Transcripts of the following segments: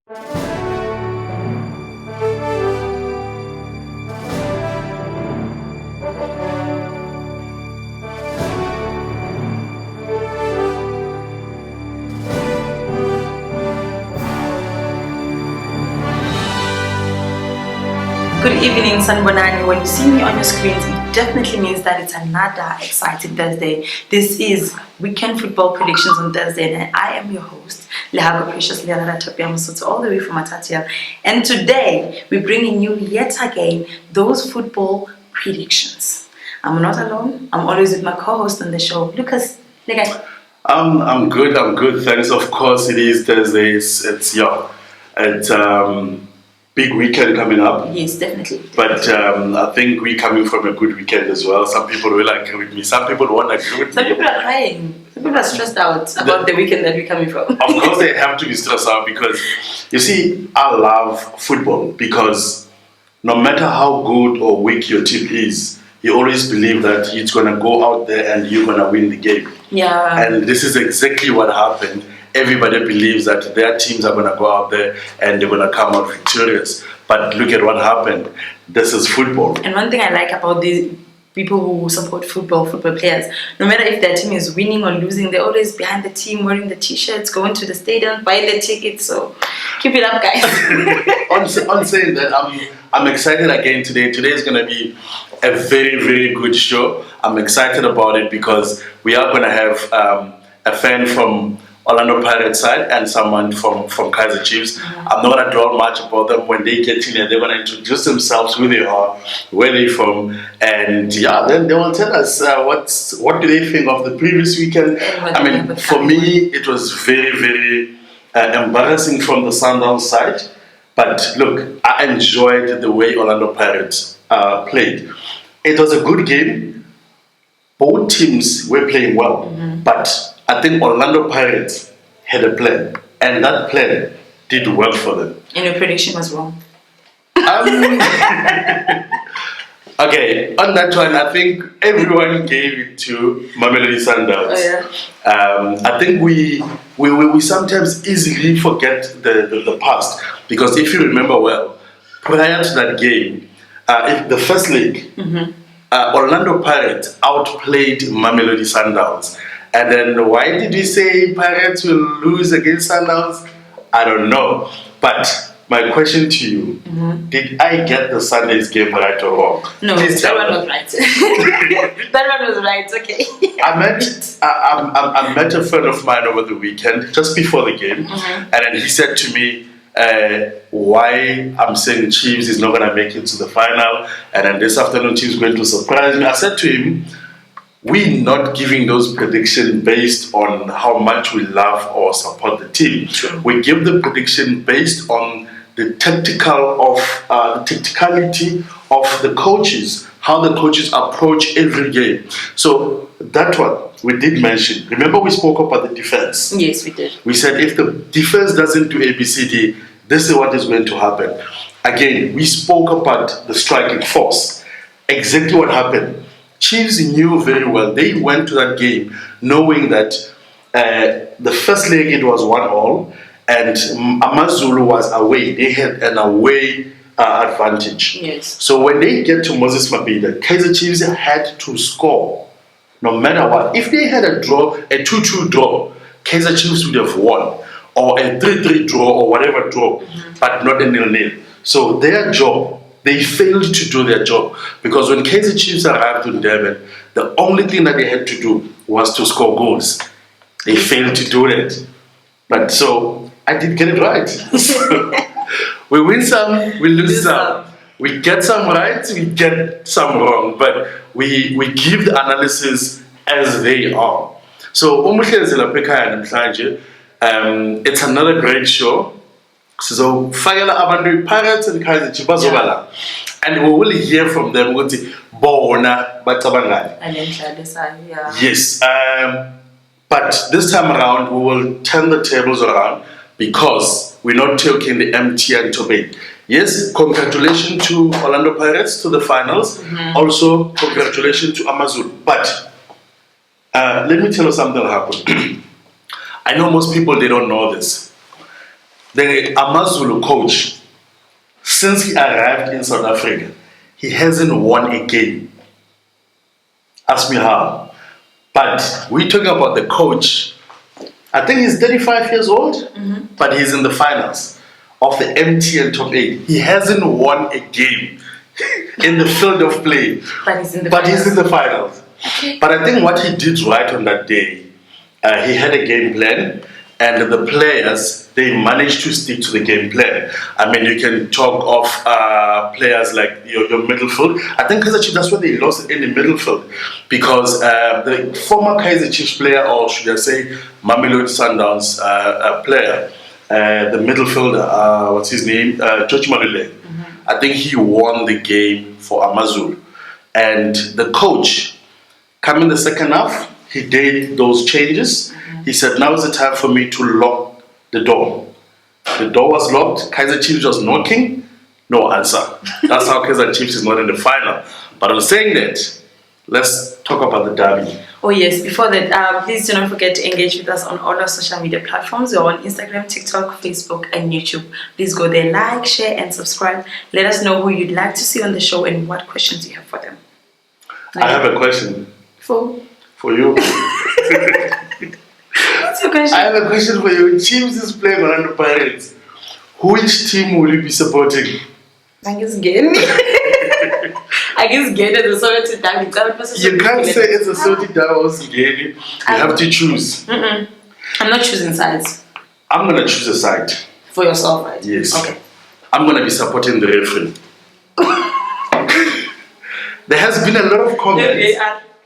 Good evening, Sanbonani. When you see me on your screens, it definitely means that it's another exciting Thursday. This is Weekend Football Predictions on Thursday, and I am your host, Lehago Precious Leonardo Tapiamusoto, all the way from Atatia. And today, we're bringing you yet again those football predictions. I'm not alone. I'm always with my co-host on the show, Lucas. I'm good. Thanks. Of course, it is Thursday. It's big weekend coming up. Yes, definitely. But I think we're coming from a good weekend as well. Some people will agree with me. Some people won't agree with me. Some people are crying. Some people are stressed out about the weekend that we're coming from. Of course, they have to be stressed out because, you see, I love football because no matter how good or weak your team is, you always believe that it's going to go out there and you're going to win the game. Yeah. And this is exactly what happened. Everybody believes that their teams are going to go out there and they're going to come out victorious. But look at what happened. This is football. And one thing I like about the people who support football players, no matter if their team is winning or losing, they're always behind the team, wearing the t-shirts, going to the stadium, buying the tickets. So keep it up, guys. on saying that, I'm excited again today. Today is going to be a very, very good show. I'm excited about it because we are going to have a fan from Orlando Pirates side and someone from Kaizer Chiefs. Mm-hmm. I'm not going to dwell much about them. When they get in there, they're going to introduce themselves, who they are, where they're from, and then they will tell us what do they think of the previous weekend. I mean, for me, it was very, very embarrassing from the Sundowns side. But look, I enjoyed the way Orlando Pirates played. It was a good game. Both teams were playing well, but I think Orlando Pirates had a plan, and that plan did well for them. And your prediction was wrong. Okay, on that one, I think everyone gave it to Mamelodi Sundowns. Oh, yeah. I think we sometimes easily forget the past, because if you remember well, prior to that game, the first leg, Orlando Pirates outplayed Mamelodi Sundowns. And then why did we say Pirates will lose against Sundowns? I don't know. But my question to you, did I get the Sunday's game right or wrong? No, that one was right. That one was right, okay. I met a friend of mine over the weekend, just before the game, and then he said to me, why I'm saying Chiefs is not going to make it to the final, and then this afternoon Chiefs going to surprise me. I said to him, we're not giving those predictions based on how much we love or support the team. Sure. We give the prediction based on the tacticality of the coaches, how the coaches approach every game. So that one we did mention. Remember, we spoke about the defense. Yes, we did. We said if the defense doesn't do ABCD, this is what is going to happen. Again, we spoke about the striking force. Exactly what happened. Chiefs knew very well. They went to that game knowing that the first leg it was 1-1, and Amazulu was away. They had an away advantage. Yes. So when they get to Moses Mabhida, Kaizer Chiefs had to score no matter what. If they had a draw, a 2-2 draw, Kaizer Chiefs would have won, or a 3-3 draw or whatever draw, but not a 0-0. So their job, they failed to do their job, because when Kaizer Chiefs arrived in Durban, the only thing that they had to do was to score goals. They failed to do that. But so I did get it right. We win some, we lose some. We get some right, we get some wrong. But we give the analysis as they are. So it's another great show. So Fagala Abandu Pirates and Kaizer Chiefs bazobala. And we will hear from them ukuthi bona batabangani. Yes. But this time around we will turn the tables around, because we're not taking the empty and Toby. Yes, congratulations to Orlando Pirates to the finals. Also, congratulations to Amazulu. But let me tell you something that happened. I know most people, they don't know this. the Amazulu coach, since he arrived in South Africa, he hasn't won a game. Ask me how. But we're talking about the coach. I think he's 35 years old, but he's in the finals of the MTN Top 8. He hasn't won a game in the field of play, But he's in the finals. Okay. But I think what he did right on that day, he had a game plan, and the players, they managed to stick to the game plan. I mean, you can talk of players like your midfield. I think Kaizer Chiefs, that's where they lost in the midfield, because the former Kaizer Chiefs player, or should I say Mamelodi Sundowns player, the midfielder, what's his name, George Malule, I think he won the game for Amazulu. And the coach, coming the second half, he did those changes. He said, now is the time for me to lock the door. The door was locked. Kaizer Chiefs was knocking. No answer. That's how Kaizer Chiefs is not in the final. But I'm saying that, let's talk about the derby. Oh yes, before that, please do not forget to engage with us on all our social media platforms. We're on Instagram, TikTok, Facebook, and YouTube. Please go there, like, share, and subscribe. Let us know who you'd like to see on the show and what questions you have for them. I have a question. For you. What's your question? I have a question for you. Chiefs is playing Orlando Pirates. Which team will you be supporting? I guess again. I guess again as a Soweto derby. You can't say it's a Soweto derby or Singeli. You have to choose. I'm not choosing sides. I'm going to choose a side. For yourself, right? Yes. Okay. I'm going to be supporting the referee. There has been a lot of comments.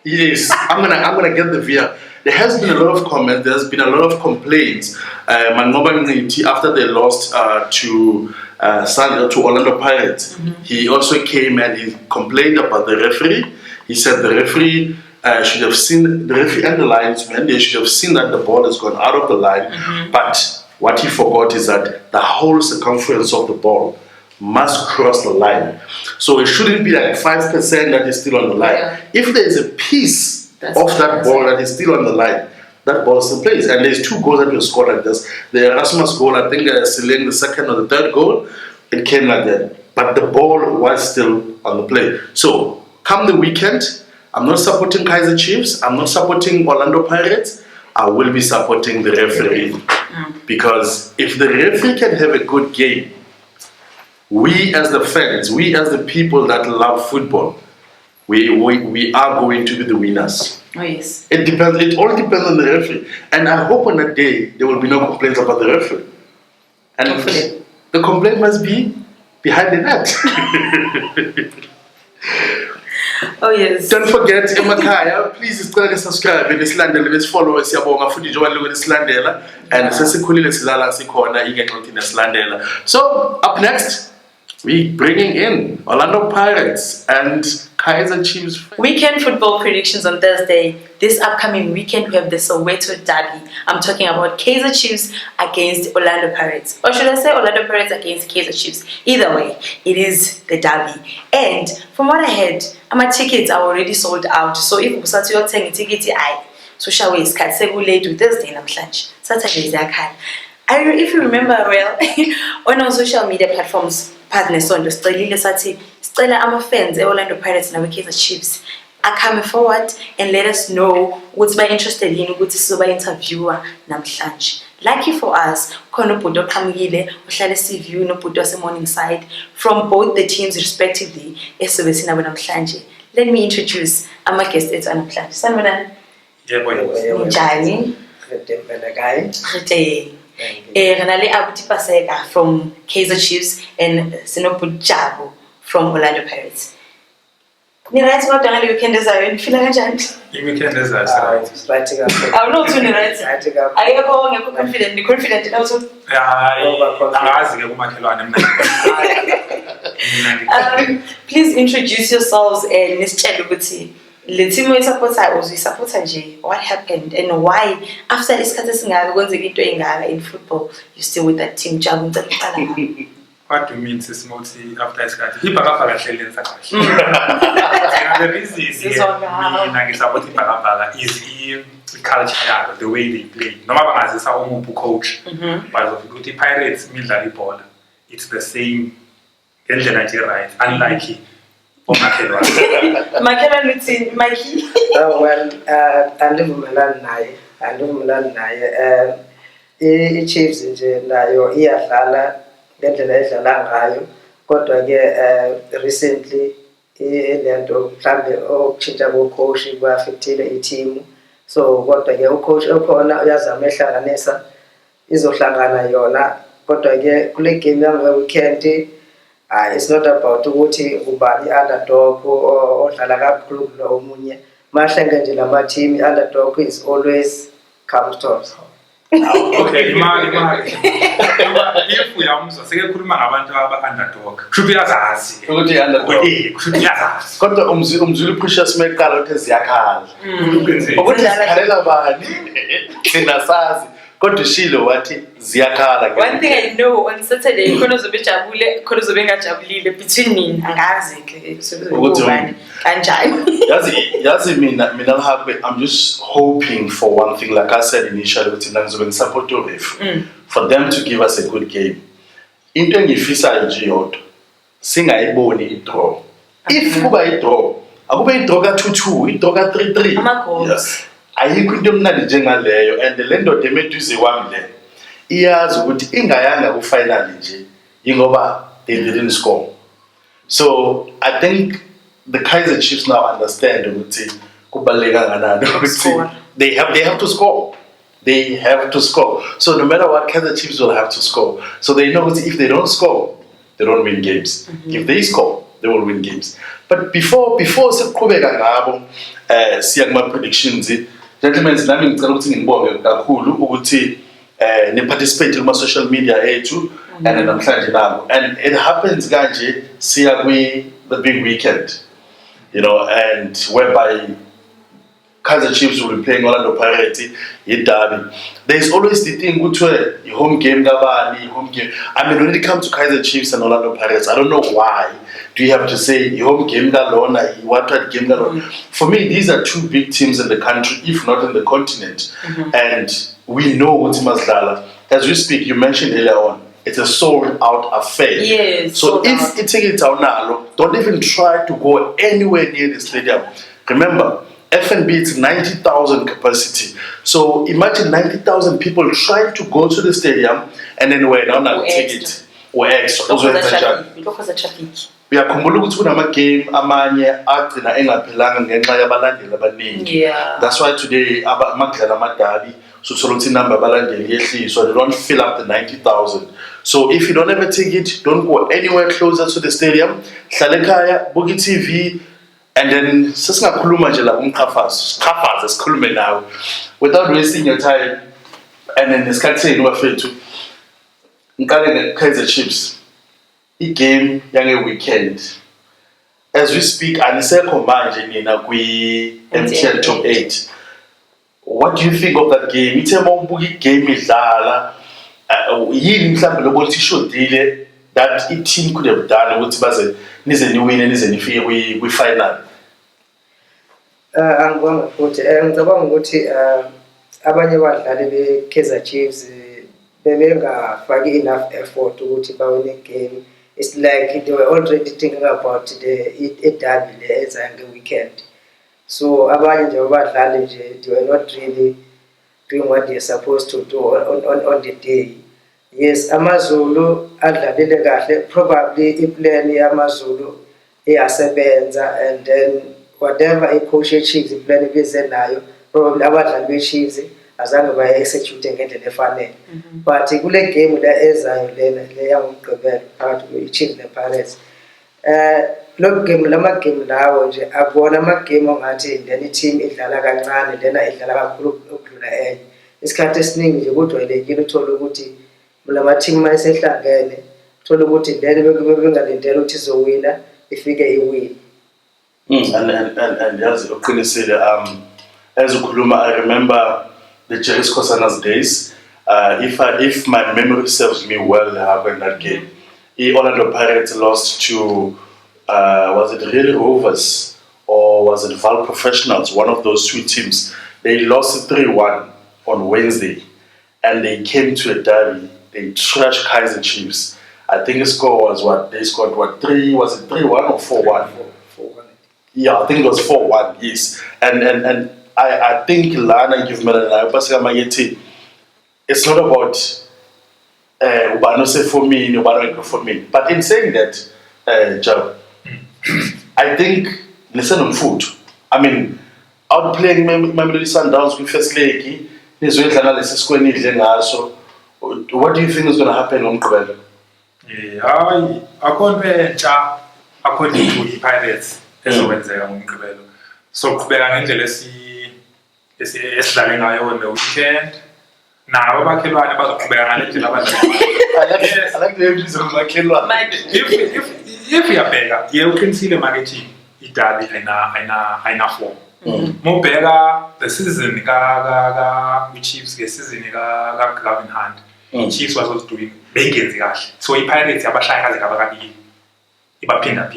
Yes, I'm gonna get the VR. There has been a lot of comments. There's been a lot of complaints. After they lost to Orlando Pirates, he also came and he complained about the referee. He said the referee should have seen the referee and the linesman. They should have seen that the ball has gone out of the line. But what he forgot is that the whole circumference of the ball must cross the line. So it shouldn't be like 5% that is still on the line. Yeah. If there is a piece of that ball that is still on the line, that ball is in place. And there's 2 goals that were scored like this. The Erasmus goal, I think Celine, the second or the third goal, it came like that. But the ball was still on the play. So come the weekend, I'm not supporting Kaizer Chiefs, I'm not supporting Orlando Pirates, I will be supporting the referee. Because if the referee can have a good game, we as the fans, we as the people that love football, we are going to be the winners. Oh yes. It depends. It all depends on the referee. And I hope on that day there will be no complaints about the referee. And hopefully. The complaint must be behind the net. Oh yes. Don't forget, emakhaya, please subscribe and follow us and so up next we bringing in Orlando Pirates and Kaizer Chiefs. Weekend football predictions on Thursday. This upcoming weekend we have the Soweto derby. I'm talking about Kaizer Chiefs against Orlando Pirates. Or should I say Orlando Pirates against Kaizer Chiefs? Either way, it is the derby. And from what I heard, my tickets are already sold out. So if usathu yothenga ticket so shall we start late with Thursday namhlanje. Saturday is yakhala. If you remember well, on our social media platforms, partners on the sicela ama-fans e-Orlando Pirates nabe-Kaizer Chiefs come forward and let us know ukuthi ba-interested yini ukuthi sizoba-interviewer namhlanje. Lucky for us, khona ubhuti oqhamukile ohlala e-Seaview nobhuti wase-Morningside from both the teams respectively esizobe sinabo namhlanje. Let me introduce ama-guest ethu namhlanje. Sanibonani? Yebo. Njani? Rete. Renale Abuti Paseka from Kaizer Chiefs and Sinopu Jabu from Orlando Pirates. Ni right about the weekend is I feel like Weekend is right. I'm not too right. I go confident also. Please introduce yourselves and Miss Chelubuti. Letimo supporter what happened and why after this in football you still with that team Jabu. What do you mean sis multi after iskhathi? Ibhakabhaka hleli The reason is culture yabo, the way they play. Noma bangazisa umuphi coach, but ukuthi Pirates midlala ibhola, it's the same ngendlela nje right, unlike omakhelwane. Makhelwane uthini, Mikey? Well, andivumelani naye. I-Chiefs nje nayo iyadlala ngendlela edlala ngayo, kodwa ke recently lento mhlambe okutshintsha kocoach kwafiktile i-team. So kodwa ke ucoach okhona uyazama ehlanganisa izohlangana yona, kodwa ke kule game yange-weekend it's not about ukuthi ubani underdog odlala kakhulu kulo omunye. Mahlenge nje lama team, underdog is always comes tops. Okay, imali. If uyamuzwa sekukhuluma ngabantu aba-underdog. Kushuthi uyazazi. Ukuthi underdog. Kushuthi uyazazi. Kodwa umzulu Precious Mekala uthi ziyakhala. Ukuthi zikhalela bani? Thina sazi. Kodwa ushilo wathi ziyakhala. One thing I know, on Saturday khona uzobe ejabule, khona uzobe engajabulile between nini angazi ke ubani kanjani. Yazi mina ngihakwe, I'm just hoping for one thing, like I said initially, ukuthi mina ngizobe ngisupport uRef for them to give us a good game. Into engiyifisayo nje yodwa singayiboni i-draw. If kuba i-draw, akube i-draw ka-2-2, i-draw ka-3-3. Ama goals. Ayikho into emnandi njengaleyo, and le ndoda emeduze kwami le iyazi ukuthi ingayanga ku-final nje yingoba they didn't score. So I think the Kaizer Chiefs now understand ukuthi kubaluleke kangakanani ukuthi they have to score. They have to score. So no matter what, Kaizer Chiefs will have to score. So they know if they don't score, they don't win games. If they score, they will win games. But before sekuqhubeka ngabo siya kuma predictions, gentlemen, nami ngicela ukuthi ngibonge kakhulu ukuthi ne participate kuma social media ethu and namhlanje nabo, and it happens kanje siya the big weekend, you know, and whereby Kaizer Chiefs will be playing Orlando Pirates in derby. There's always the thing ukuthi home game kabani, home game. I mean, when it comes to Kaizer Chiefs and Orlando Pirates, I don't know why do you have to say home game galona, what game galona. For me, these are two big teams in the country, if not in the continent, and we know what Mazlala. As we speak, you mentioned earlier on, it's a sold-out affair. Yes. So if it's taking it out now, don't even try to go anywhere near the stadium. Remember, F&B it's 90,000 capacity. So imagine 90,000 people trying to go to the stadium and then we're not a ticket or extra. Because of traffic. Uyakhumbula ukuthi kunama-game amanye agcina engaphelanga ngenxa yabalandeli abaningi. Yeah. That's why today amakudlala amadabi suthola ukuthi inamba abalandeli yehliswa, they don't fill up the 90,000. So if you don't have a ticket, don't go anywhere closer to the stadium. Hlala ekhaya, buka i-TV, and then sesingakhuluma nje la umqhafazo sikhulume nawe without wasting your time. And then esikhathini wafethu ngikale nge-Kaizer Chiefs i-game yange-weekend, as we speak anisekho manje nina kwi-MTN Top 8. What do you think of that game? Ithe mawubuka i-game idlala yini mhlawumbe lobona ukuthi ishodile that i-team could have done ukuthi baze nize niwine nize nifike kwi-final? Angibonga futhi ngicabanga ukuthi abanye abadlali be-Kaizer Chiefs bebengafaki enough effort ukuthi bawine game. It's like they were already thinking about the derby le ezayo nge-weekend. So abanye nje abadlali nje they were not really doing what they're supposed to do on the day. Yes, AmaZulu adlalile kahle, probably iplan yamaZulu iyasebenza, and then whatever i-coach ye-Chiefs iplan ibize nayo, probably abadlali be-Chiefs azange bayi-execute ngendlela efanele. But kule game le ezayo lena le yangomgqibelo phakathi kwe-Chiefs ne-Pirates, lo game lama-game lawo nje akubona ama-game ongathi lena i-team idlala kancane, lena idlala kakhulu ukudlula enye. Isikhathi esiningi nje kujwayelekile uthole ukuthi lama-team mayesehlangene uthole ukuthi lena bengalindela ukuthi izowina ifike iwin. And yazi uqinisile, as ukhuluma, I remember the Jerry Scosanas days. If my memory serves me well, happened that game. Orlando Pirates lost to was it really Rovers or was it Val Professionals? One of those two teams. They lost 3-1 on Wednesday, and they came to a derby. They trashed Kaiser Chiefs. I think the score was what? They scored what? 3? Was it 3-1 or 4-1? 4-1. Yeah, I think it was 4-1. Yes, and I think Lana give me Paseka Mageti. It's not about Ubano say for me, Ubano for me. But in saying that, Jabu, I think listen on food. I mean, outplaying Mamelodi Sundowns with first leg. What do you think is going to happen on Kubela? Yeah, according to the Pirates, ezokwenzeka ngomgqibelo. So qhubeka ngendlela esidlale ngayo on the weekend. Nabo bakhelwane bazoqhubeka ngale ndlela abadlala. I like the episode of Makhelwane. If uyabheka, uqinisile marketing idabi ayina form. Mobheka the season ka Chiefs season ka Gavin Hunt. Chiefs was doing bengenzi kahle. So iPirates yabashaya kaze kabakabili. Ibaphinda.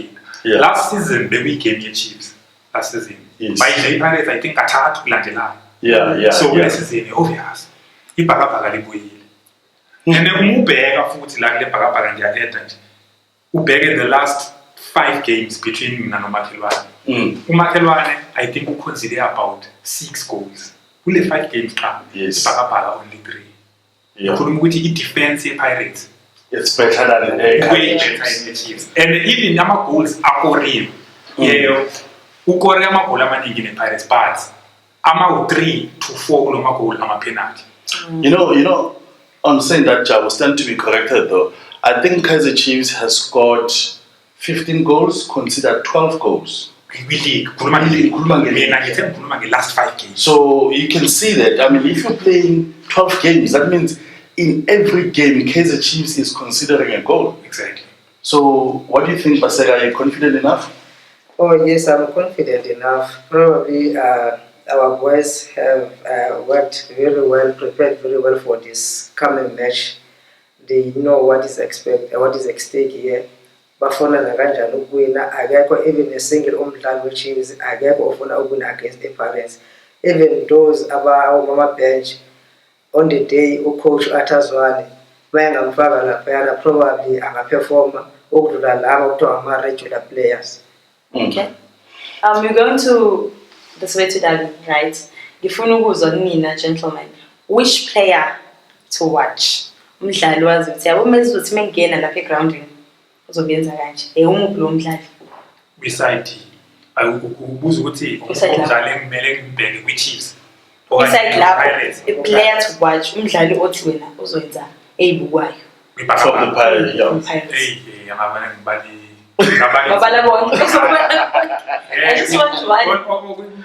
Last season the game Chiefs. Last season. Yes. By the Pirates I think kathathu kulandelana. Yeah. So this season obvious. Ibhakabhaka libuyile. And then ubheka futhi la kule bhakabhaka ngiyaleta nje. Ubheke in the last 5 games between mina nomakhelwane. Umakhelwane I think uconsider about 6 goals. Kule 5 games qha. Yes. Bhakabhaka only 3. Yeah. Ukhuluma ukuthi i-defense ye-Pirates It's better than way better in the Chiefs. And even ama-goals akoriwe. Yeah. Ukore ama-goal amaningi ne-Pirates but ama-3 to 4 kulo ma-goal ama-penalty. You know, I'm saying that Jabu stand to be corrected though. I think Kaiser Chiefs has scored 15 goals, considered 12 goals. Last 5 games. So you can see that. I mean, if you're playing 12 games, that means in every game, Kaiser Chiefs is considering a goal. Exactly. So what do you think, Paseka? Are you confident enough? Oh yes, I'm confident enough. Probably our boys have worked very well, prepared very well for this coming match. They know what is at stake here. Bafuna nakanjani ukuwina, akekho even a single umdlali weChiefs akekho ofuna ukuwina against the Pirates. Even those abama bench on the day ucoach athazwane bayangamfaka laphayana probably angaperforma ukudlula laba kuthiwa ama-regular players. Okay. We're going to the Soweto Derby, right? Ngifuna ukuzwa kunina gentlemen, which player to watch? Umdlali wazi ukuthi yabo mase uthi mengena lapha egroundini uzobenza kanje. Umuphi lo mdlali? Beside ubuza ukuthi umdlali engimele ngibheke kwi-Chiefs. Beside lapho, a player to watch, umdlali othi wena uzoyenza eyibukwayo. From the Pirates, yeah. Babala bonke. I just want to watch.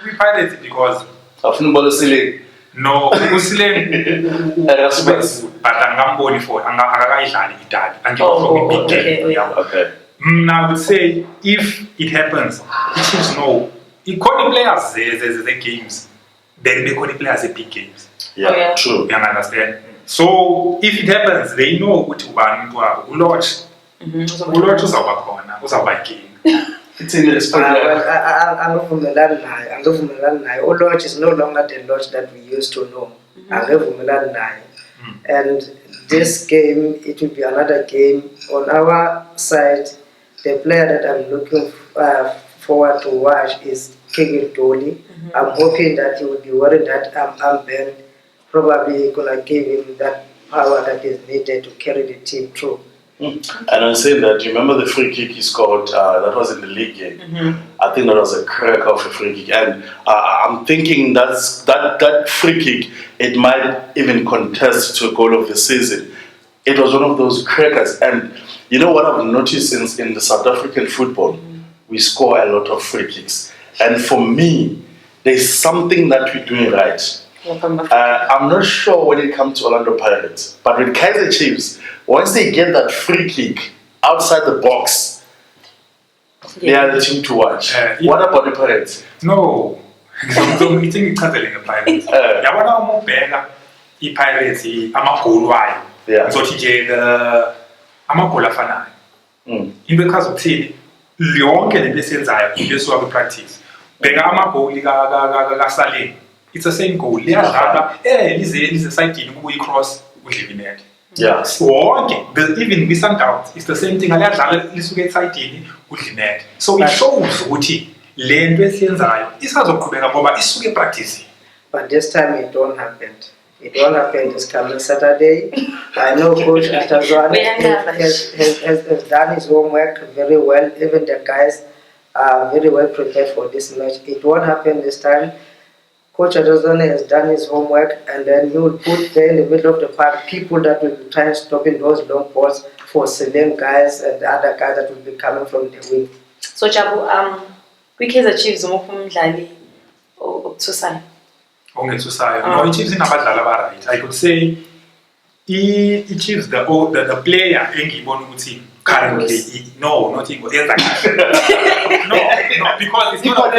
We Pirates because afuna ubona Sileng. No, Muslim but angamboni for akakayidlali idabi. Okay. I would say if it happens, the Chiefs know. Iconic players the games. Then they iconic players the big games. Yeah, true. You understand? So if it happens, they know ukuthi ubani umuntu ulodge. Ulodge uzawuba king. It's in the spirit. Angivumelani naye. Ulodge is no longer the Lodge that we used to know. Angivumelani naye. And this game, it will be another game. On our side, the player that I'm looking forward to watch is Kegel Dolly. I'm hoping that he will be wearing that armband. Probably gonna give him that power that is needed to carry the team through. And I'm saying that, you remember the free kick he scored, that was in the league game. I think that was a crack of a free kick. And I'm thinking that free kick, it might even contest to a goal of the season. It was one of those crackers. And you know what I've noticed in the South African football? We score a lot of free kicks. And for me, there's something that we're doing right. I'm not sure when it comes to Orlando Pirates, but with Kaiser Chiefs, once they get that free kick outside the box, they are the team to watch. What about the Pirates? No, I'm eating the Pirates. Yabona umubheka iPirates amagoli wayo. Ngizothi nje amagoli afanayo. Into echaza ukuthini yonke lento esenzayo into esuka kwi-practice. Bheka amagoli kaSaleng it's the same goal. Liyadlalwa lize side kubuye cross udlive net. Yeah. Wonke even kwi-Sundowns it's the same thing. Aliyadlala lisuke esayidini udlive net. So it shows ukuthi le nto esiyenzayo isazoqhubeka ngoba isuke practice. But this time it don't happen. It won't happen this coming Saturday. I know Coach Atazwane has done his homework very well. Even the guys are very well prepared for this match. It won't happen this time. Coach Atazwane has done his homework, and then he will put there in the middle of the park people that will be trying to stop in those long balls for Selene guys and the other guys that will be coming from the wing. So Jabu, kwi-Kaizer Chiefs umuphi umdlali okuthusayo? Ongethusayo. No, i-Chiefs inabadlali aba-right. I could say i-Chiefs the player engiyibona ukuthi currently no not Ingo yenza kahle. No because it's not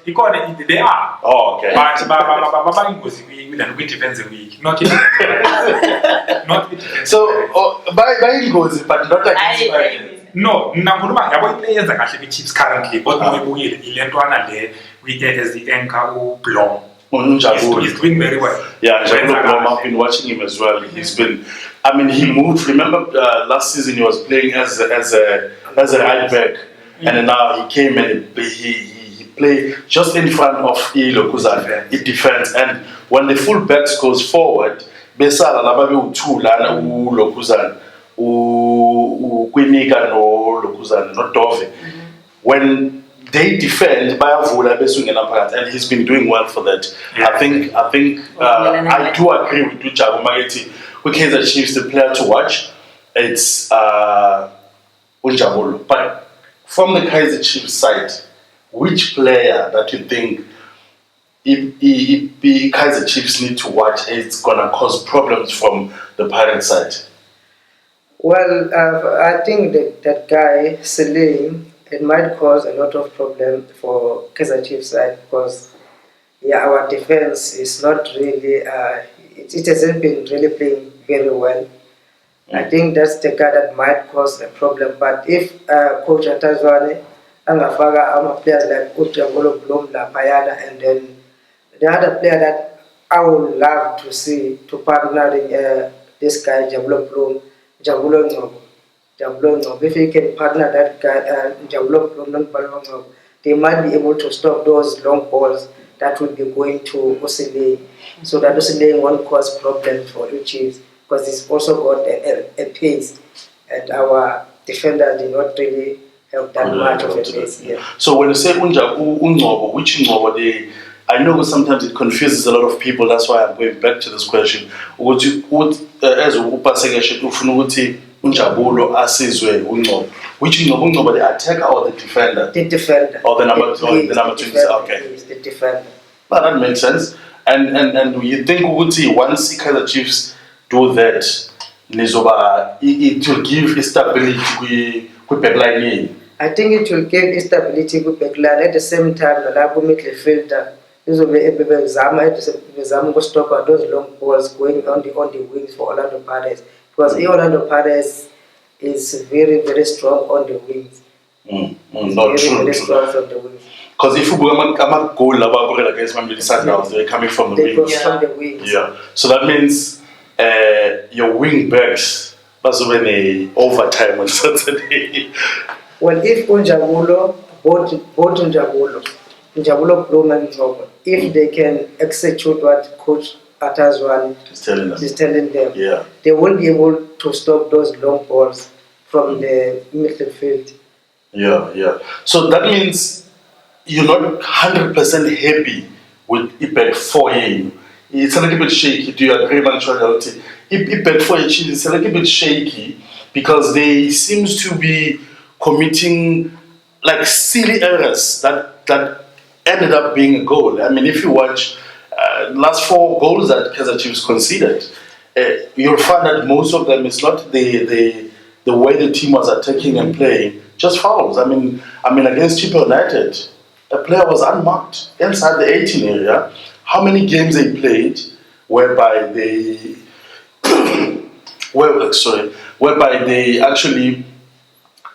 because they are. Oh, okay. But baba ingozi kwi-defensive week not defensive. So by ingozi but not like no ngikhuluma yabo iplay yenza kahle kwi-Chiefs currently kodwa uyibukile ile ntwana le as the anchor uBlom. He's doing very well. Yeah, Jabu, I've been watching him as well. He's been, I mean, he moved. Remember last season he was playing as a right back, and then now he came and he played just in front of Lokuzan. It defends, and when the full back goes forward, Besala Lababe Utula Lokuzan, Quinika no Lokuzan, not Dove. When they defend and he's been doing well for that. Yeah. I think I do agree with you, Jabu Mageti. We Kaizer Chiefs, the player to watch, it's Unjabulu. But from the Kaizer Chiefs side, which player that you think if Kaizer Chiefs need to watch, it's gonna cause problems from the Pirate side? Well, I think that guy Selim, it might cause a lot of problem for Kaizer Chiefs side because our defense is not really it hasn't been really playing very well. I think that's the guy that might cause a problem. But if Coach Atazwane Angafaga players like Utjangolo Blom La Payana, and then the other player that I would love to see to partnering this guy Jabu Blom, if he can partner that guy, they might be able to stop those long balls that will be going to Osile. So that Osile won't cause problems for the Chiefs because it's also got a pace, and our defenders did not really have that much of a pace. Yeah. So when you say Unjobo, which Unjobo, I know sometimes it confuses a lot of people. That's why I'm going back to this question. Would as Paseka Unjabulo asizwe Unjobo. Which Unjobo, the attacker or the defender? The defender. Or the number two. Okay. The defender. Well, that makes sense. And you think once Kaizer Chiefs do that, it will give stability to backline. I think it will give stability to backline. At the same time, the Labu midfielder will be able to stop those long balls going on the wings for Orlando Pirates. Because Orlando Pirates is very, very strong on the wings. Not true. Very strong on the wings. Because if you go against Sundowns, they're coming from the wings. From the wings. Yeah. So that means your wing backs, that's when they overtime on Saturday. Well, if Unjabulo, both Unjabulo, Blum and Job, if they can execute what Coach Atazwan is telling them, yeah, they won't be able to stop those long balls from the midfield. Yeah. So that means you're not 100% happy with Ibek 4A. It's a little bit shaky. Do you agree, Manchurality? Ibek 4A is a little bit shaky because they seems to be committing like silly errors that ended up being a goal. I mean, if you watch last 4 goals that Kaizer Chiefs conceded, you'll find that most of them is not the way the team was attacking and playing, just fouls. I mean against Chippa United, a player was unmarked inside the 18 area. How many games they played whereby they actually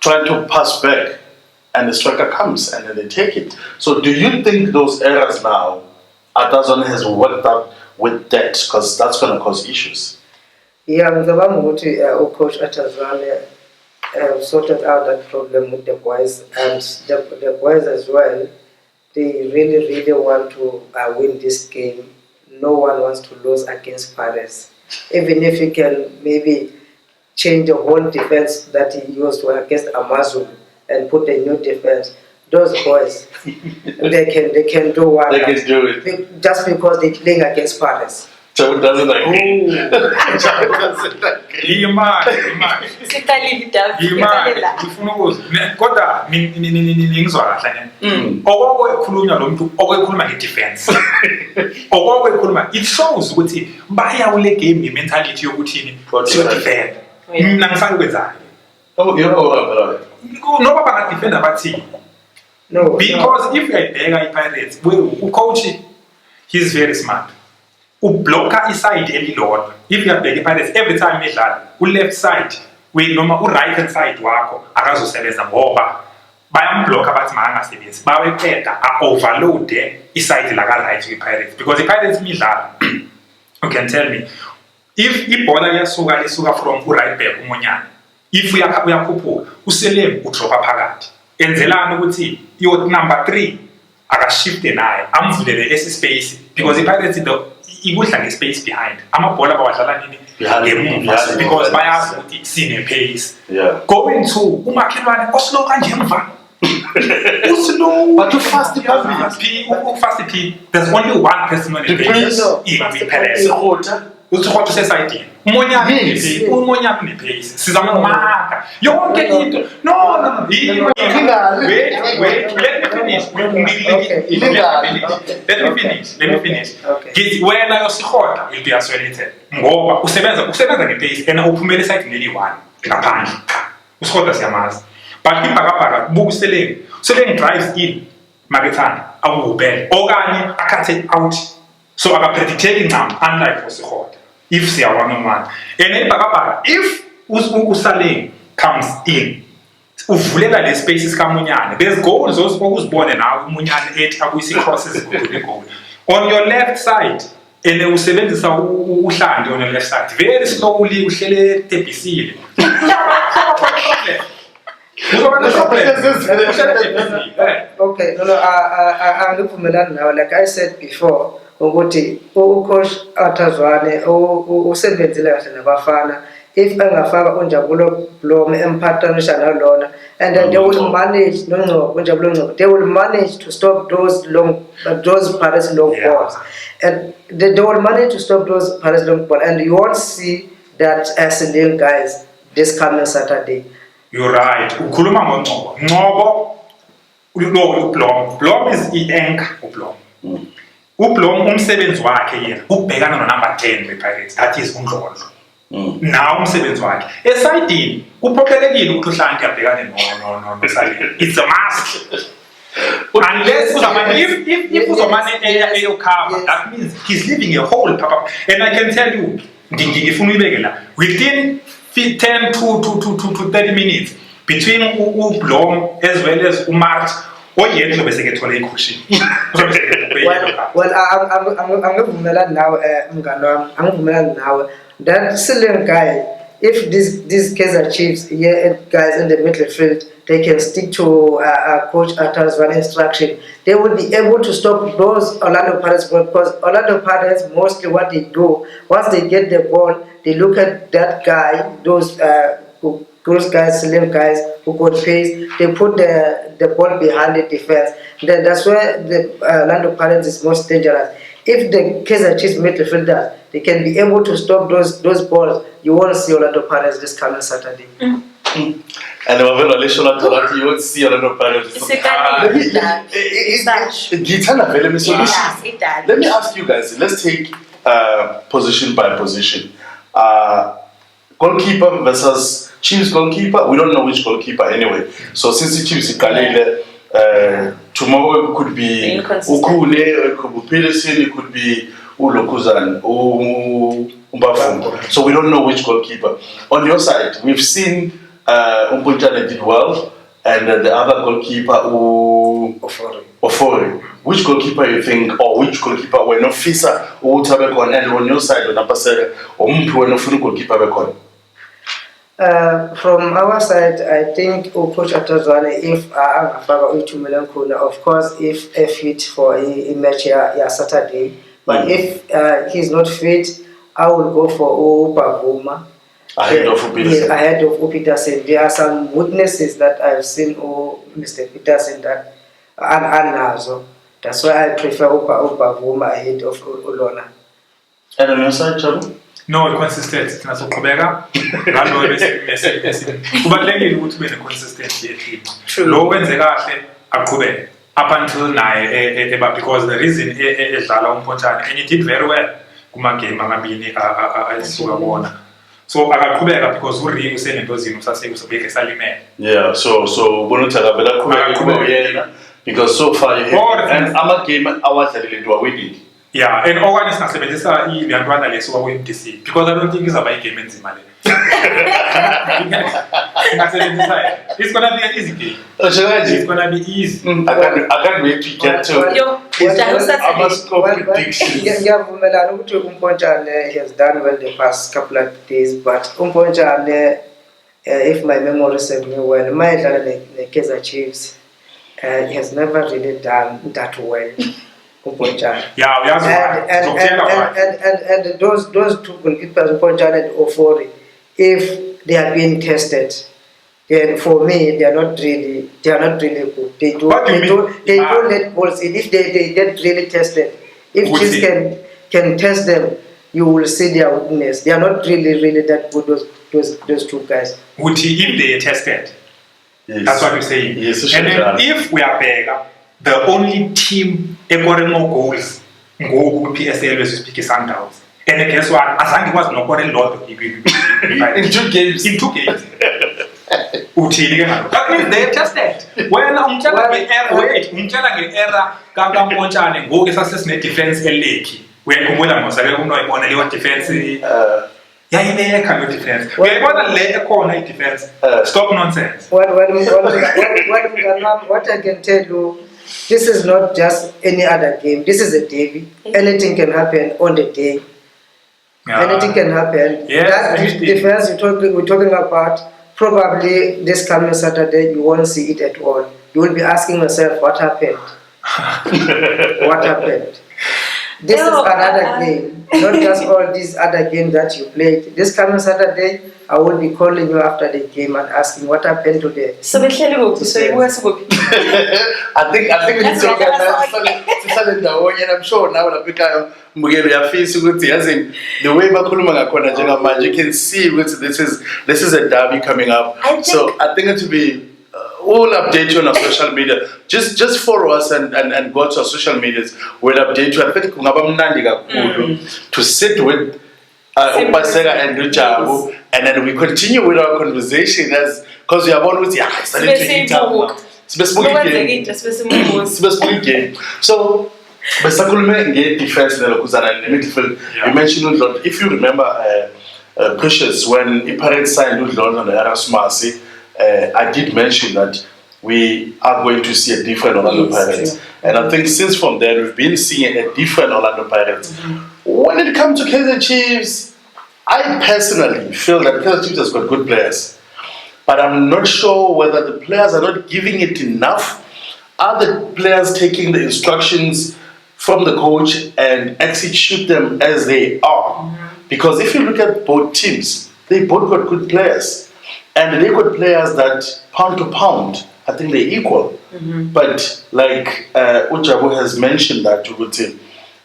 try to pass back and the striker comes and then they take it. So do you think those errors now Atazone has worked out with that, because that's going to cause issues. Yeah, ngicabanga ukuthi ucoach Atazwane sorted out that problem with the boys, and the boys as well. They really want to win this game. No one wants to lose against Paris. Even if he can maybe change the whole defense that he used against Amazon and put a new defense, those boys, they can do one. They can do it. Just because they're playing against Paris. Jabu doesn't like it. Jabu doesn't like it. Ngifuna ukuza kodwa ngizwa kahle okwekhulunywa lo muntu okwekhuluma nge-defense okwekhuluma it shows ukuthi baya kule game nge-mentality yokuthini defend. Mina ngifake kwenzani noba bangadefenda bathini. Because if uyayibheka i-Pirates ucoach he's very smart. Ublocker iside elilodwa. If uyabheka i-Pirates every time edlala u-left side noma u-right hand side wakho akazosebenza ngoba bayamblocker bathi makangasebenzi baweqeda a-overloade iside laka-right kwi-Pirates because i-Pirates imidlala you can tell me if ibhola lisuka from u-right back uMonyane if uyakhuphuka uSelem udropa phakathi enzelana ukuthi your number 3 akashifte naye amvulele esi-space because i-Pirates ikudla nge-space behind amabhola bawadlala nini ngemuva because bayazi ukuthi sine-pace going to umakhelwane oslow kanjemva uslow but ufast P there's only one person on the pace in uthikhothi usesayidini uMonyane une-pace sizama ukumaka yonke into no wait let me finish ngithi wena yosihoda into yaswelithe ngoba usebenza nge-pace and uphumele esayidini leli-1 ngaphandle usihoda siyamazi but ibhakabhaka buka uSeleng drives in makethanda awubhele okanye akhathe out so akapredicteki ncam unlike usihoda if siya 1-on-1 and ibhakabhaka if uSaleng comes in uvulela le spaces kaMonyane there's goals okuzibone nawe uMonyane ethi akuyisi crosses kule goal on your left side and usebenzisa uhlande on your left side very slowly uhlele tebhisile okay no angivumelani nawe like I said before ukuthi ucoach Atazwane usebenzile kahle nabafana if angafaka uNjabulo Blom empathanisha nalona and then they will manage uNjabulo they will manage to stop those Paris long balls and they will manage to stop those Paris long balls and you won't see that as little guys this coming Saturday. You're right. Ukhuluma ngoNqobo Blom is i-anchor uBlom. uBlom umsebenzi wakhe yena ubhekana no-number 10 we-Pirates that is uNdlondlo. Now umsebenzi wakhe esayidini uphoqelekile ukuthi uHlanti abhekane noSaleng. It's a must. Unless if uzomane eyokhava that means he's leaving a hole papa and I can tell you ngifuna uyibeke la within 10 to 30 minutes between uBlom as well as uMart oyedwa bese kethola ikhushin. Well angivumelani nawe mngani wami angivumelani nawe that Seleng guy if these Kaizer Chiefs guys in the midfield they can stick to coach Atazwane instruction they will be able to stop those Orlando Pirates because Orlando Pirates mostly what they do once they get the ball they look at that guy those guys Seleng guys who got pace they put the ball behind the defense then that's where the Orlando Pirates is most dangerous. If the Kaizer Chiefs midfielders they can be able to stop those balls, you won't see Orlando Pirates this coming Saturday. And you won't see Orlando Pirates. Let me ask you guys. Let's take position by position. Goalkeeper versus Chiefs goalkeeper. We don't know which goalkeeper anyway. So since the Chiefs tomorrow it could be Ukune, it could be Peterson, it could be Ulokuzan, Umbafu. So we don't know which goalkeeper. On your side, we've seen Umpunjane did well, and the other goalkeeper Ofori. Which goalkeeper you think, or which goalkeeper when officer or and on your side on Paseka or when of goalkeeper bekon? From our side, I think Coach Onthursday, if of course, if fit for a match here Saturday, but if he's not fit, I will go for Pavuma. Ahead of Peterson. Ahead of Peterson. There are some weaknesses that I've seen Mr. Peterson that are that's why I prefer Pavuma ahead of Olona. And on your side, Jabu? No, consistent. Nasoqhubeka. Ngalo bese. Kubalekile ukuthi ube consistency eteam. Lo wenze kahle aqhubeke up until naye because the reason edlala uMpontshane and he did very well kuma game amabili ayisuka bona. So akaqhubeka because uRiyo usenento zimo usabeke salimele. Yeah, so bonutaka bela qhubeka yena because so far and ama game awadlalile ndo awedid. Yeah, and okanye singasebenzisa ibantwana lesuka ku-MDC because I don't think izaba igame enzima le. It's gonna be an easy game. It's gonna be easy. I can't wait to get to our score predictions. Ngiyavumelana ukuthi uMpontshane has done well the past couple of days, but uMpontshane, if my memory serves me well, mayidlala ne-Kaizer Chiefs, he has never really done that well. Yeah, we have and those two goalkeepers, Uponchane and Ofori, if they are being tested, then for me they are not really good. They don't let balls in. If they get really tested, if Chiefs can test them, you will see their weakness. They are not really that good. Those two guys. Would he if they are tested? Yes. That's what you're saying. Yes, and then if we are better, the only team scoring more goals go PSL versus Picky Sundowns. And then guess what? Azangi was not scoring a lot in 2 games. In 2 games. That means they tested. When umtshela nge-error kaMpontshane ngoku esasesine defense eleki. Uyayikhumbula mos ake unoyibona leyo defense yayibekha leyo defense. Uyayibona le ekhona i-defense. Stop nonsense. What I can tell you, this is not just any other game. This is a derby. Anything can happen on the day. Anything can happen. Yes, that defense we're talking about, probably this coming Saturday, you won't see it at all. You will be asking yourself, what happened? What happened? This is another game, not just all these other games that you played. This coming Saturday, I will be calling you after the game and asking what happened today. So I think we need to organize and I'm sure now the way you can see this is a derby coming up. So I think it will be we'll update you on our social media. Just follow us and go to our social medias. We'll update you. I think to sit with Paseka and Jabu, and then we continue with our conversation because we have always started to eat up. Specific game. So, defense midfield. You mentioned Udlon. If you remember, Precious, when Iparet signed Udlon on the Erasmus, I did mention that we are going to see a different Orlando Pirates. And I think since from then, we've been seeing a different Orlando Pirates. When it comes to Kaizer Chiefs, I personally feel that Kaizer Chiefs has got good players. But I'm not sure whether the players are not giving it enough. Are the players taking the instructions from the coach and execute them as they are? Because if you look at both teams, they both got good players. And they got players that, pound to pound, I think they're equal. But like Jabu has mentioned that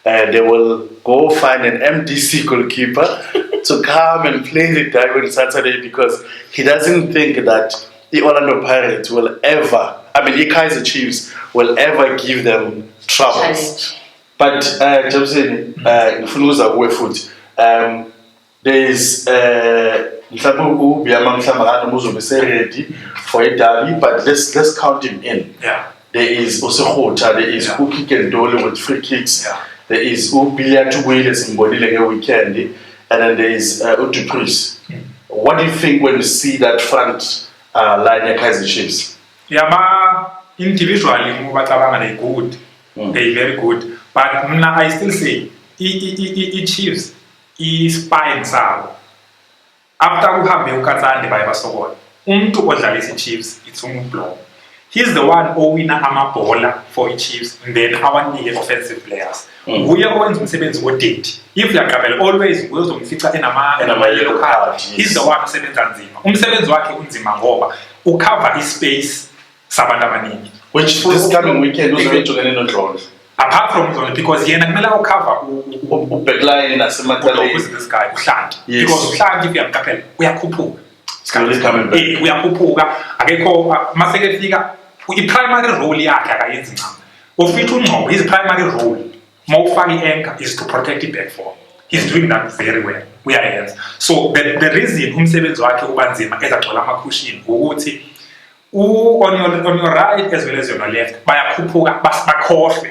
they will go find an MDC goalkeeper to come and play the derby on Saturday because he doesn't think that the Orlando Pirates will ever, the Kaizer Chiefs will ever give them troubles. But Jabsini, there's ready for a derby, but let's count him in. Yeah. There is Osehota, there is Uki Kendole with free kicks, there is Ubilia Tuweles in Bonile weekend, and then there is Utupris. What do you think when you see that front line at Kaizer Chiefs? Yama individually ngoba they good. They very good. But I still say it Chiefs spine sabo. After uhambe ukathande bayabasokona. Umuntu odlalisa Chiefs it's uMblo. He's the one owina amabhola for Chiefs and then awanike offensive players. Uye owenza umsebenzi wodate. If yakabela always uzomfica enama yellow card. He's the one osebenza nzima. Umsebenzi wakhe unzima ngoba ucover ispace sabantu abaningi. Which this coming weekend uzojogene noDlondlo. Apart from Ndlondlo because yena kumele ucover ubackline nasemathaleni. Who's this guy? Uhlanti. Yes. Because Uhlanti if yakabela uyakhuphuka. He's coming back. Uyakhuphuka akekho maseke fika i-primary role yakhe akayenzi ncam. Ofithu uNgcobo his primary role mawufaka i-anchor is to protect the back four. He's doing that very well. Uyayenza. So the reason umsebenzi wakhe ubanzima ezagcola ama-cushion ukuthi on your right as well as on your left bayakhuphuka bakhohlwe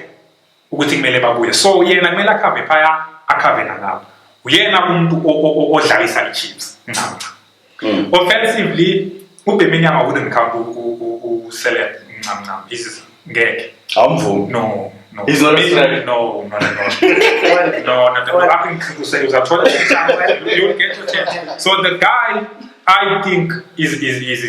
ukuthi kumele babuye. So yena kumele akhave phaya akhave nalapha. Uyena umuntu odlalisa i-Chiefs ncam. Offensively uBeminyama wouldn't count select ncam. He's ngeke. Awumvumi. No. He's not a striker. No. No. I think you say you'll get your chance. So the guy I think is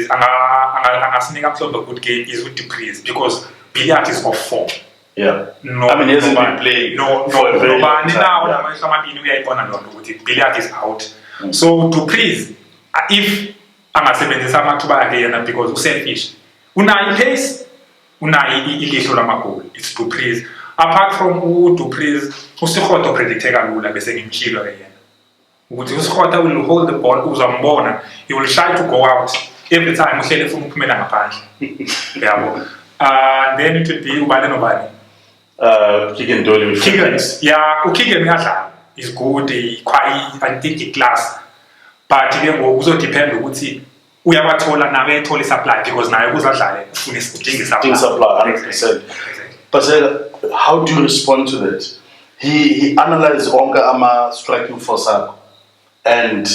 angasnika mhlawumbe a good game is with Dupreez because Billiard is off form. Yeah. No, I mean, he hasn't been playing for a very long time. Billiard is out. So Dupreez, if angasebenzisa amathuba akhe yena because uselfish. Unayi pace, unayi ilihlo lamagoli. It's Dupreez. Apart from Dupreez, uSikhoto predicteka lula bese ngimchilo yena. Ukuthi uSikhoto will hold the ball uzambona. He will try to go out every time uhlele ufuna ukuphumela ngaphandle. Yabo. Then it would be ubani nobani. Keegan Dolly with Keegan. Yeah, uKeegan uyadlala. Is good, I think he class. But ke ngoku uzodepend ukuthi uyabathola nawe ethola supply because naye kuzadlale ufuna udinga supply 100%. But how do you respond to that? He analyzed onke ama striking force up and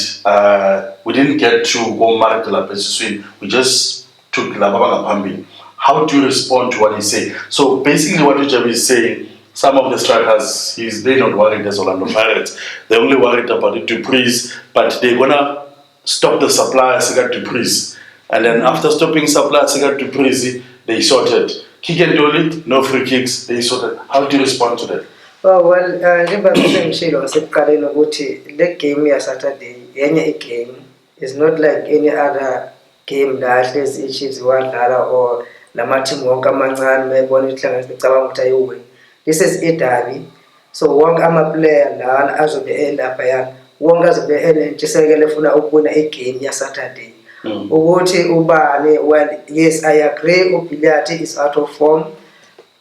we didn't get to go marketla besiswini. We just took laba bangaphambili. How do you respond to what he said? So basically what Jabu is saying, some of the strikers, they're not worried as Orlando Pirates. They're only worried about the Dupreez, but they're gonna stop the supply Sega Dupreez. And then after stopping supply Sega Dupreez, they sorted. Kick and Dolly, no free kicks, they sorted. How do you respond to that? Njengoba ngishilo ngasekuqaleni ukuthi le game ya Saturday yenye game is not like any other game la hlezi iChiefs wadlala or lama team wonke amancane bayibona ihlanganisa becabanga ukuthi ayiwin. This is a derby. So wonke ama player la azobe elapha yana wonke azobe enentshisekelo efuna ukubona igame ya Saturday. Ukuthi ubani, well yes I agree uBilliard is out of form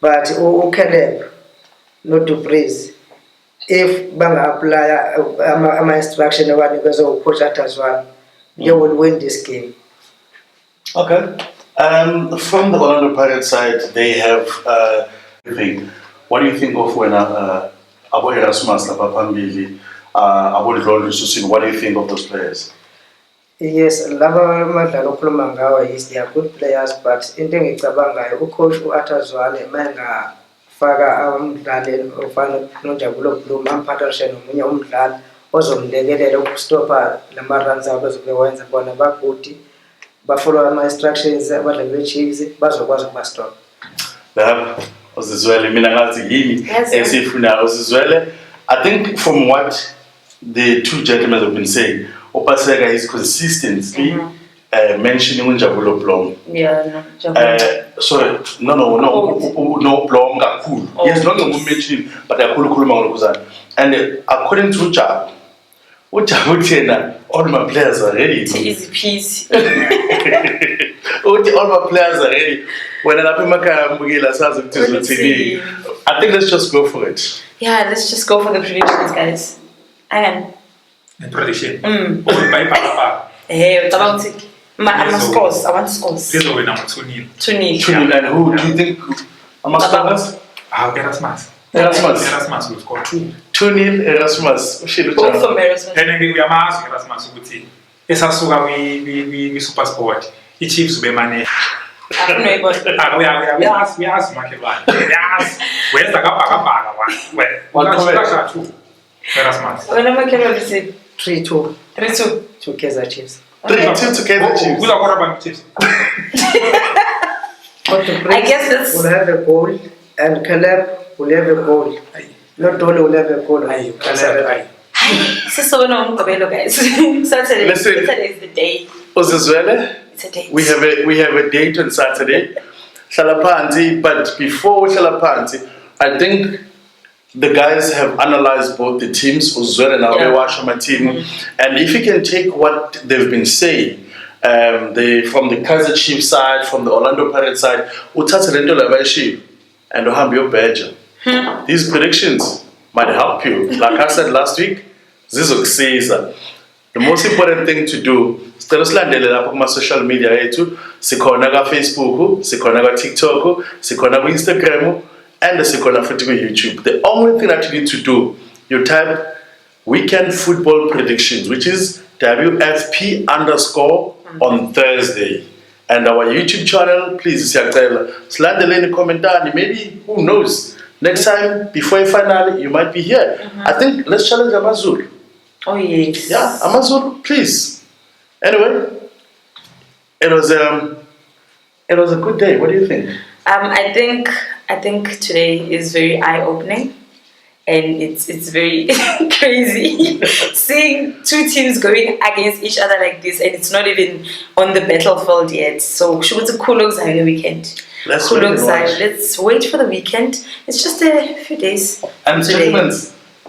but uKeleb no Dupreez if banga apply ama instruction abanikezwe ucoach as well they will win this game. Okay. From the Orlando Pirates side, they have everything. What do you think of when Abo Erasmus, Lapapambili, Abo Ndlondlo Susini? What do you think of those players? Yes, laba madlalo okhuluma ngawo yes they are good players but into engicabangayo ucoach uAtazwane mangafaka umdlali ofana noJabu Blum amphathishe nomunye umdlali ozomlekelela ukustopa lama-runs abo bezobenza bona bagudi bafollow ama-instructions abadlali beChiefs bazokwazi ukubastop. Uzizwele mina ngathi yini esifuna uzizwele. I think from what the two gentlemen have been saying, Paseka is consistently mentioning Jabu Blom. Yeah, no. Sorry, no Blom kakhulu. Yes, not the mentioning, but khuluma ngokuzana. And according to Jabu, all my players are ready. It's easy piece. All my players are ready. When I think let's just go for it. Yeah, let's just go for the predictions, guys. The prediction. Hey, I'm scores. I want scores. This will win number 2-0. 2-0. And who do you think amongst us? Erasmus will score 2. 2-0 Erasmus. Both from Erasmus. Then we are asking Erasmus ukuthi esasuka we super sport. iChiefs ube manage. uyazi makhelwane uyazi wenza kabhakabhaka wena two wena smart Wena makhelwane sithi 3-2 3-2 to Kaizer Chiefs. 3-2 to Kaizer Chiefs. kuzakora abantu Chiefs I guess that's- will have a goal and Caleb will have a goal. Not only will have a goal. Sisona umgqibelo guys. Saturday. Listen. Saturday is the day. Uzizwele? It's a date. We have a date on Saturday. Shalapanzi, but before Shalapanzi, I think the guys have analyzed both the teams, Uzwele and Awewashama team, and if you can take what they've been saying, from the Kaizer Chiefs side, from the Orlando Pirates side, uthathe lento labayishi and uhambe uyobheja. These predictions might help you. Like I said last week, zizokusiza. The most important thing to do, sicela silandele lapha kuma social media yethu, sikhona ka Facebook, sikhona ka TikTok, sikhona ku Instagram, and sikhona futhi ku YouTube. The only thing that you need to do, you type Weekend Football Predictions, which is WFP_ on Thursday. And our YouTube channel, please, silandele commentani. Maybe, who knows, next time, before a final, you might be here. I think, let's challenge Amazulu. Oh yes. Yeah, Amazulu, please. Anyway, it was a good day. What do you think? I think today is very eye-opening, and it's very crazy seeing two teams going against each other like this, and it's not even on the battlefield yet. So Shubutsu Kulogzai weekend. Let's wait and watch. Let's wait for the weekend. It's just a few days. And today. gentlemen,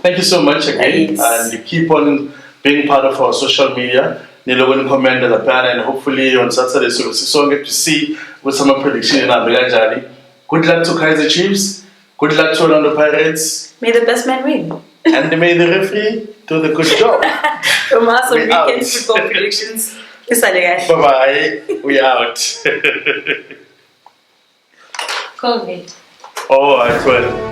thank you so much again, Yes. and you keep on being part of our social media. Nilogon comment the pan, and hopefully on Saturday so get to see with some prediction in Abelajari. Good luck to Kaizer Chiefs. Good luck to Orlando Pirates. May the best man win. And may the referee do the good job. From us on We out. weekend football predictions. Bye Bye-bye. We out. COVID. Oh, I swear.